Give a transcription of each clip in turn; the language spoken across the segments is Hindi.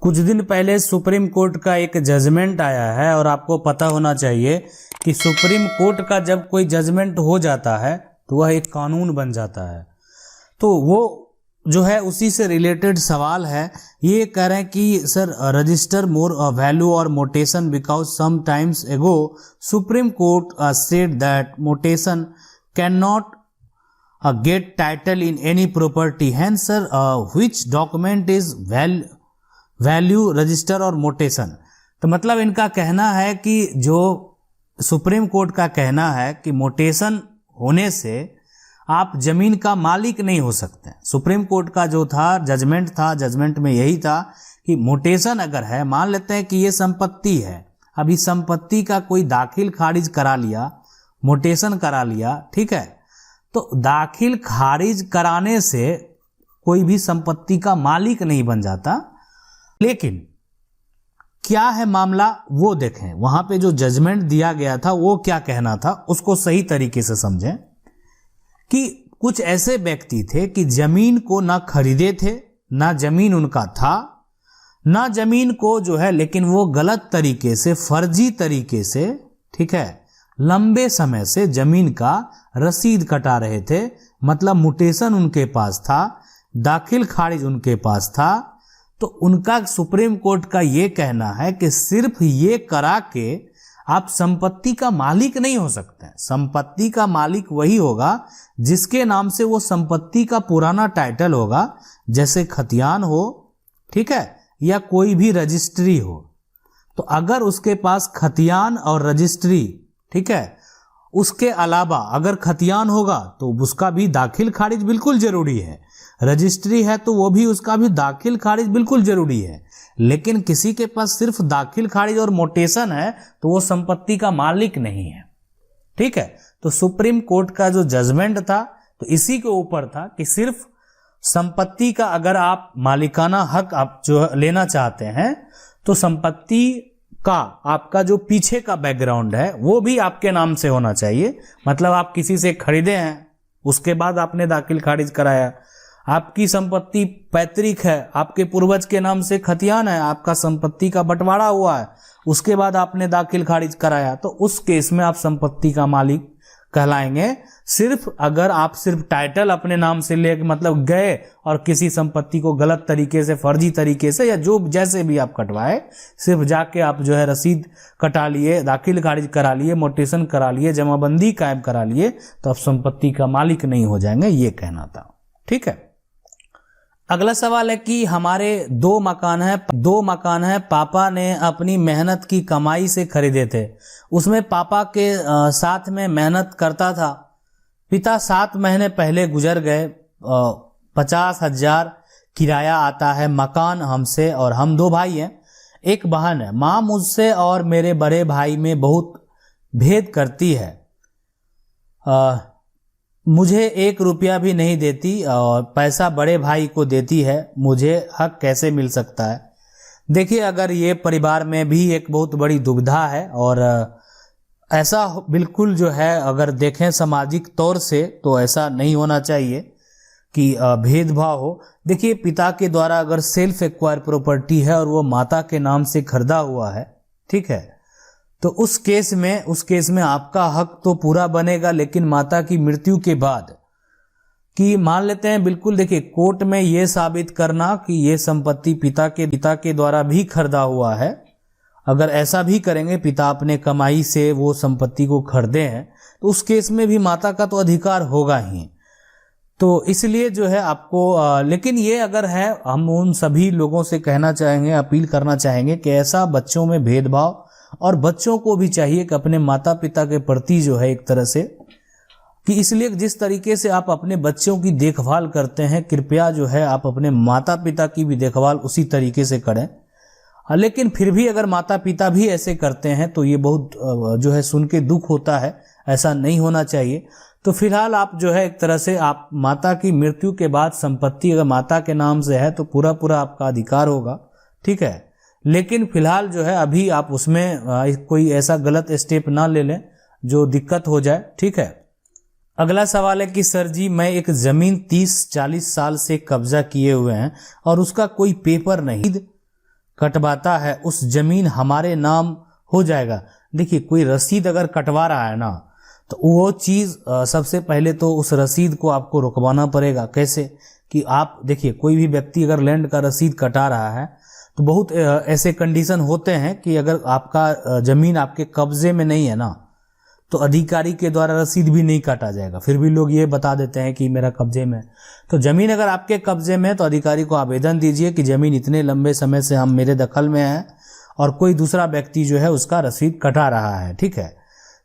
कुछ दिन पहले सुप्रीम कोर्ट का एक जजमेंट आया है और आपको पता होना चाहिए कि सुप्रीम कोर्ट का जब कोई जजमेंट हो जाता है तो वह एक कानून बन जाता है। तो वो जो है उसी से रिलेटेड सवाल है। ये कह रहे हैं कि सर रजिस्टर मोर वैल्यू और mutation because some times ago Supreme Court said that mutation can not get title in any property. Hence sir which document is value register और मोटेशन। तो मतलब इनका कहना है कि जो सुप्रीम कोर्ट का कहना है कि मोटेशन होने से आप जमीन का मालिक नहीं हो सकते। सुप्रीम कोर्ट का जो था जजमेंट में यही था कि मोटेशन अगर है, मान लेते हैं कि ये संपत्ति है, अभी संपत्ति का कोई दाखिल खारिज करा लिया, मोटेशन करा लिया, ठीक है, तो दाखिल खारिज कराने से कोई भी संपत्ति का मालिक नहीं बन जाता। लेकिन क्या है मामला वो देखें, वहां पे जो जजमेंट दिया गया था वो क्या कहना था उसको सही तरीके से समझें कि कुछ ऐसे व्यक्ति थे कि जमीन को ना खरीदे थे, ना जमीन उनका था, ना जमीन को जो है, लेकिन वो गलत तरीके से, फर्जी तरीके से, ठीक है, लंबे समय से जमीन का रसीद कटा रहे थे। मतलब मुटेशन उनके पास था, दाखिल खारिज उनके पास था। तो उनका सुप्रीम कोर्ट का ये कहना है कि सिर्फ ये करा के आप संपत्ति का मालिक नहीं हो सकते। संपत्ति का मालिक वही होगा जिसके नाम से वो संपत्ति का पुराना टाइटल होगा, जैसे खतियान हो, ठीक है, या कोई भी रजिस्ट्री हो। तो अगर उसके पास खतियान और रजिस्ट्री, ठीक है, उसके अलावा अगर खतियान होगा तो उसका भी दाखिल खारिज बिल्कुल जरूरी है, रजिस्ट्री है तो वो भी उसका भी दाखिल खारिज बिल्कुल जरूरी है। लेकिन किसी के पास सिर्फ दाखिल खारिज और मोटेशन है तो वो संपत्ति का मालिक नहीं है, ठीक है। तो सुप्रीम कोर्ट का जो जजमेंट था तो इसी के ऊपर था कि सिर्फ संपत्ति का अगर आप मालिकाना हक आप जो लेना चाहते हैं तो संपत्ति का आपका जो पीछे का बैकग्राउंड है वो भी आपके नाम से होना चाहिए। मतलब आप किसी से खरीदे हैं, उसके बाद आपने दाखिल खारिज कराया, आपकी संपत्ति पैतृक है, आपके पूर्वज के नाम से खतियान है, आपका संपत्ति का बंटवारा हुआ है, उसके बाद आपने दाखिल खारिज कराया, तो उस केस में आप संपत्ति का मालिक कहलाएंगे। सिर्फ अगर आप सिर्फ टाइटल अपने नाम से ले मतलब गए और किसी संपत्ति को गलत तरीके से, फर्जी तरीके से, या जो जैसे भी आप कटवाए, सिर्फ जाके आप जो है रसीद कटा लिए, दाखिल खारिज करा लिए, मोटेशन करा लिए, जमाबंदी कायम करा लिए, तो आप संपत्ति का मालिक नहीं हो जाएंगे, ये कहना था, ठीक है। अगला सवाल है कि हमारे दो मकान है, पापा ने अपनी मेहनत की कमाई से खरीदे थे। उसमें पापा के साथ में मेहनत करता था। पिता 7 महीने पहले गुजर गए। 50,000 किराया आता है मकान हमसे, और हम 2 भाई हैं, एक बहन है। माँ मुझसे और मेरे बड़े भाई में बहुत भेद करती है। मुझे 1 रुपया भी नहीं देती और पैसा बड़े भाई को देती है। मुझे हक कैसे मिल सकता है? देखिए, अगर ये परिवार में भी एक बहुत बड़ी दुविधा है, और ऐसा बिल्कुल जो है अगर देखें सामाजिक तौर से तो ऐसा नहीं होना चाहिए कि भेदभाव हो। देखिए, पिता के द्वारा अगर सेल्फ एक्वायर प्रॉपर्टी है और वो माता के नाम से खरीदा हुआ है, ठीक है, तो उस केस में आपका हक तो पूरा बनेगा, लेकिन माता की मृत्यु के बाद कि मान लेते हैं, बिल्कुल देखिए, कोर्ट में ये साबित करना कि ये संपत्ति पिता के द्वारा भी खरीदा हुआ है, अगर ऐसा भी करेंगे, पिता अपने कमाई से वो संपत्ति को खरीदे हैं, तो उस केस में भी माता का तो अधिकार होगा ही। तो इसलिए जो है आपको लेकिन ये अगर है, हम उन सभी लोगों से कहना चाहेंगे, अपील करना चाहेंगे कि ऐसा बच्चों में भेदभाव, और बच्चों को भी चाहिए कि अपने माता पिता के प्रति जो है एक तरह से कि इसलिए जिस तरीके से आप अपने बच्चों की देखभाल करते हैं, कृपया जो है आप अपने माता पिता की भी देखभाल उसी तरीके से करें। लेकिन फिर भी अगर माता पिता भी ऐसे करते हैं तो ये बहुत जो है सुन के दुख होता है, ऐसा नहीं होना चाहिए। तो फिलहाल आप जो है एक तरह से आप माता की मृत्यु के बाद संपत्ति अगर माता के नाम से है तो पूरा आपका अधिकार होगा, ठीक है। लेकिन फिलहाल जो है अभी आप उसमें कोई ऐसा गलत स्टेप ना ले लें जो दिक्कत हो जाए, ठीक है। अगला सवाल है कि सर जी, मैं एक जमीन 30-40 साल से कब्जा किए हुए हैं और उसका कोई पेपर नहीं, कटवाता है उस जमीन हमारे नाम हो जाएगा। देखिए, कोई रसीद अगर कटवा रहा है ना, तो वो चीज सबसे पहले तो उस रसीद को आपको रुकवाना पड़ेगा। कैसे कि आप देखिए, कोई भी व्यक्ति अगर लैंड का रसीद कटा रहा है तो बहुत ऐसे कंडीशन होते हैं कि अगर आपका जमीन आपके कब्जे में नहीं है ना, तो अधिकारी के द्वारा रसीद भी नहीं काटा जाएगा। फिर भी लोग ये बता देते हैं कि मेरा कब्जे में। तो जमीन अगर आपके कब्जे में है तो अधिकारी को आवेदन दीजिए कि जमीन इतने लंबे समय से हम मेरे दखल में है और कोई दूसरा व्यक्ति जो है उसका रसीद कटा रहा है। ठीक है,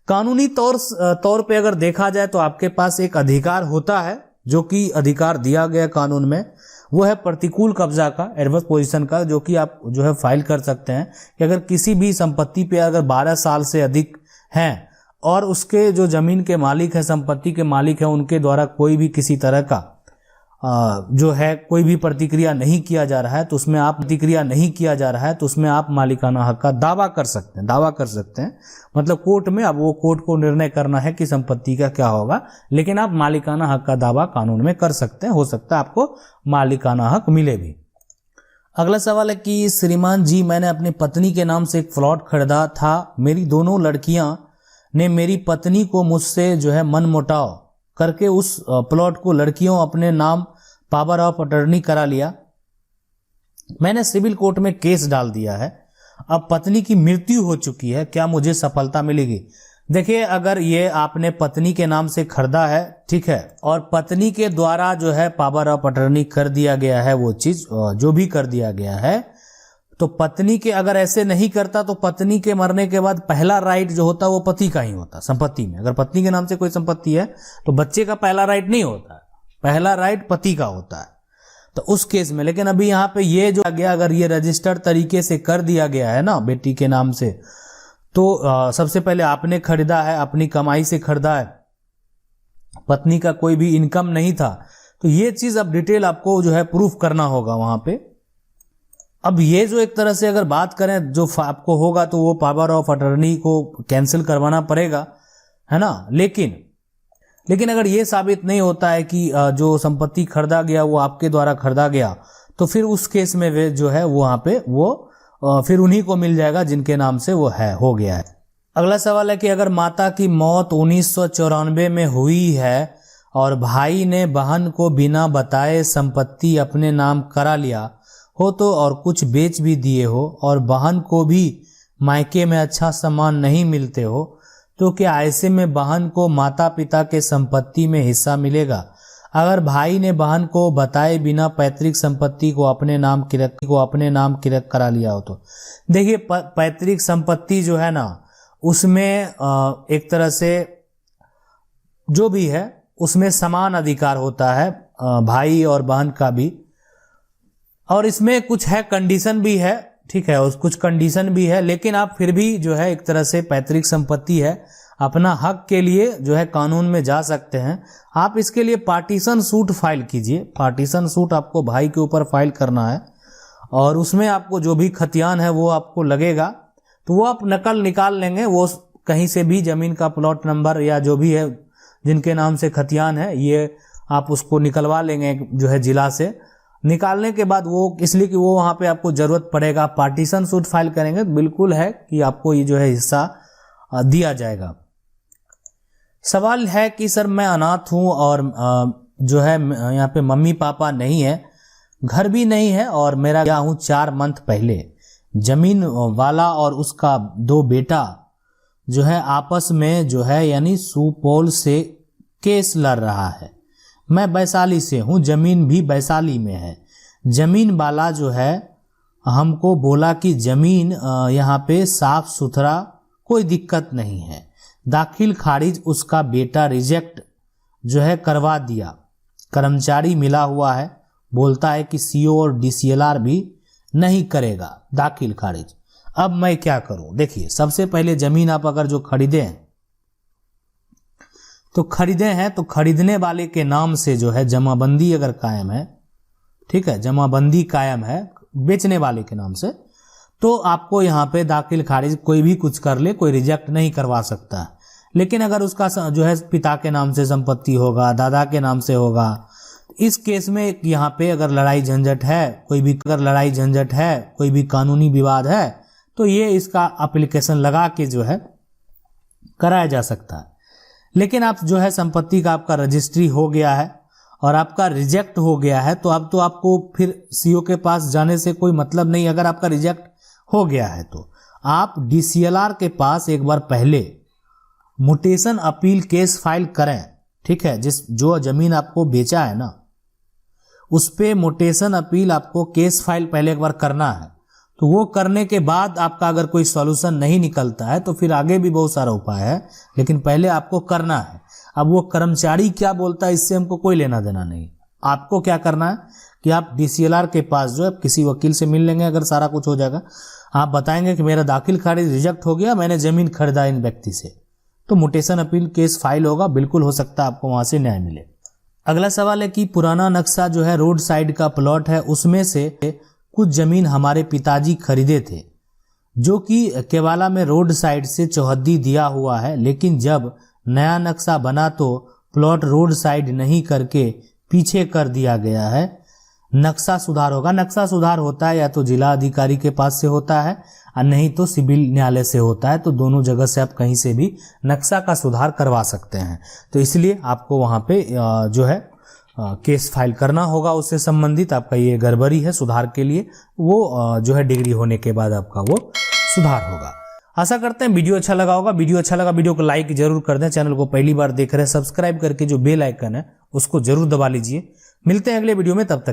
कानूनी तौर पे अगर देखा जाए तो आपके पास एक अधिकार होता है, जो कि अधिकार दिया गया कानून में, वो है प्रतिकूल कब्जा का, एडवर्स पोजीशन का, जो कि आप जो है फाइल कर सकते हैं कि अगर किसी भी संपत्ति पे अगर 12 साल से अधिक हैं और उसके जो जमीन के मालिक है, संपत्ति के मालिक है, उनके द्वारा कोई भी किसी तरह का जो है कोई भी प्रतिक्रिया नहीं किया जा रहा है, तो उसमें आप मालिकाना हक का दावा कर सकते हैं। मतलब कोर्ट में, अब वो कोर्ट को निर्णय करना है कि संपत्ति का क्या होगा, लेकिन आप मालिकाना हक का दावा कानून में कर सकते हैं। हो सकता है आपको मालिकाना हक मिले भी। अगला सवाल है कि श्रीमान जी, मैंने अपनी पत्नी के नाम से एक प्लॉट खरीदा था। मेरी दोनों लड़कियां ने मेरी पत्नी को मुझसे जो है मनमुटाव करके उस प्लॉट को लड़कियों अपने नाम पावर ऑफ अटर्नी करा लिया। मैंने सिविल कोर्ट में केस डाल दिया है। अब पत्नी की मृत्यु हो चुकी है, क्या मुझे सफलता मिलेगी? देखिए, अगर ये आपने पत्नी के नाम से खरीदा है, ठीक है, और पत्नी के द्वारा जो है पावर ऑफ अटर्नी कर दिया गया है, वो चीज जो भी कर दिया गया है, तो पत्नी के अगर ऐसे नहीं करता तो पत्नी के मरने के बाद पहला राइट जो होता है वो पति का ही होता संपत्ति में। अगर पत्नी के नाम से कोई संपत्ति है तो बच्चे का पहला राइट नहीं होता है, पहला राइट पति का होता है। तो उस केस में, लेकिन अभी यहाँ पे ये जो गया, अगर ये रजिस्टर्ड तरीके से कर दिया गया है ना बेटी के नाम से, तो सबसे पहले आपने खरीदा है, अपनी कमाई से खरीदा है, पत्नी का कोई भी इनकम नहीं था, तो ये चीज अब डिटेल आपको जो है प्रूफ करना होगा वहां पे। अब ये जो एक तरह से अगर बात करें जो आपको होगा, तो वो पावर ऑफ अटर्नी को कैंसिल करवाना पड़ेगा, है ना। लेकिन अगर ये साबित नहीं होता है कि जो संपत्ति खरीदा गया वो आपके द्वारा खरीदा गया, तो फिर उस केस में वे जो है वहां पे वो फिर उन्हीं को मिल जाएगा जिनके नाम से वो हो गया है। अगला सवाल है कि अगर माता की मौत 1994 में हुई है और भाई ने बहन को बिना बताए संपत्ति अपने नाम करा लिया हो तो, और कुछ बेच भी दिए हो, और बहन को भी मायके में अच्छा सामान नहीं मिलते हो, तो क्या ऐसे में बहन को माता पिता के संपत्ति में हिस्सा मिलेगा? अगर भाई ने बहन को बताए बिना पैतृक संपत्ति को अपने नाम किरक करा लिया हो तो? देखिए, पैतृक संपत्ति जो है ना, उसमें एक तरह से जो भी है उसमें समान अधिकार होता है भाई और बहन का भी, और इसमें कुछ है कंडीशन भी है, ठीक है, और कुछ कंडीशन भी है, लेकिन आप फिर भी जो है एक तरह से पैतृक संपत्ति है, अपना हक के लिए जो है कानून में जा सकते हैं। आप इसके लिए पार्टीशन सूट फाइल कीजिए। पार्टीशन सूट आपको भाई के ऊपर फाइल करना है, और उसमें आपको जो भी खतियान है वो आपको लगेगा, तो वो आप नकल निकाल लेंगे। वो कहीं से भी जमीन का प्लॉट नंबर या जो भी है जिनके नाम से खतियान है, ये आप उसको निकलवा लेंगे जो है जिला से। निकालने के बाद वो, इसलिए कि वो वहां पे आपको जरूरत पड़ेगा, पार्टीशन सूट फाइल करेंगे तो बिल्कुल है कि आपको ये जो है हिस्सा दिया जाएगा। सवाल है कि सर मैं अनाथ हूं और जो है यहाँ पे मम्मी पापा नहीं है, घर भी नहीं है, और मेरा गया हूं 4 मंथ पहले। जमीन वाला और उसका 2 बेटा जो है आपस में जो है यानी सुपौल से केस लड़ रहा है। मैं वैशाली से हूँ, जमीन भी वैशाली में है। जमीन वाला जो है हमको बोला कि जमीन यहाँ पे साफ सुथरा, कोई दिक्कत नहीं है। दाखिल खारिज उसका बेटा रिजेक्ट जो है करवा दिया। कर्मचारी मिला हुआ है, बोलता है कि सीओ और डीसीएलआर भी नहीं करेगा दाखिल खारिज। अब मैं क्या करूं? देखिए, सबसे पहले जमीन आप अगर जो खरीदे हैं तो खरीदने वाले के नाम से जो है जमाबंदी अगर कायम है, ठीक है, जमाबंदी कायम है बेचने वाले के नाम से, तो आपको यहाँ पे दाखिल खारिज कोई भी कुछ कर ले, कोई रिजेक्ट नहीं करवा सकता है। लेकिन अगर उसका जो है पिता के नाम से संपत्ति होगा, दादा के नाम से होगा, इस केस में यहाँ पे अगर लड़ाई झंझट है, कोई भी कानूनी विवाद है, तो ये इसका एप्लीकेशन लगा के जो है कराया जा सकता है। लेकिन आप जो है संपत्ति का आपका रजिस्ट्री हो गया है और आपका रिजेक्ट हो गया है, तो अब तो आपको फिर सीओ के पास जाने से कोई मतलब नहीं। अगर आपका रिजेक्ट हो गया है तो आप डीसीएलआर के पास एक बार पहले म्यूटेशन अपील केस फाइल करें, ठीक है। जो जमीन आपको बेचा है ना, उस पे म्यूटेशन अपील आपको केस फाइल पहले एक बार करना है। तो वो करने के बाद आपका अगर कोई सॉल्यूशन नहीं निकलता है तो फिर आगे भी बहुत सारा उपाय है, लेकिन पहले आपको करना है। अब वो कर्मचारी क्या बोलता है इससे हमको कोई लेना देना नहीं। आपको क्या करना है कि आप डीसीएलआर के पास जो है किसी वकील से मिल लेंगे, अगर सारा कुछ हो जाएगा, आप बताएंगे कि मेरा दाखिल खारिज रिजेक्ट हो गया, मैंने जमीन खरीदा इन व्यक्ति से, तो म्यूटेशन अपील केस फाइल होगा, बिल्कुल हो सकता है आपको वहां से न्याय मिले। अगला सवाल है कि पुराना नक्शा जो है रोड साइड का प्लॉट है, उसमें से कुछ जमीन हमारे पिताजी खरीदे थे जो कि केवाला में रोड साइड से चौहद्दी दिया हुआ है, लेकिन जब नया नक्शा बना तो प्लॉट रोड साइड नहीं करके पीछे कर दिया गया है। नक्शा सुधार होगा। नक्शा सुधार होता है या तो जिला अधिकारी के पास से होता है और नहीं तो सिविल न्यायालय से होता है, तो दोनों जगह से आप कहीं से भी नक्शा का सुधार करवा सकते हैं। तो इसलिए आपको वहां पे जो है केस फाइल करना होगा उससे संबंधित। आपका ये गड़बड़ी है, सुधार के लिए वो जो है डिग्री होने के बाद आपका वो सुधार होगा। आशा करते हैं वीडियो अच्छा लगा होगा। वीडियो अच्छा लगा वीडियो को लाइक जरूर कर दें। चैनल को पहली बार देख रहे हैं सब्सक्राइब करके जो बेल आइकन है उसको जरूर दबा लीजिए। मिलते हैं अगले वीडियो में, तब तक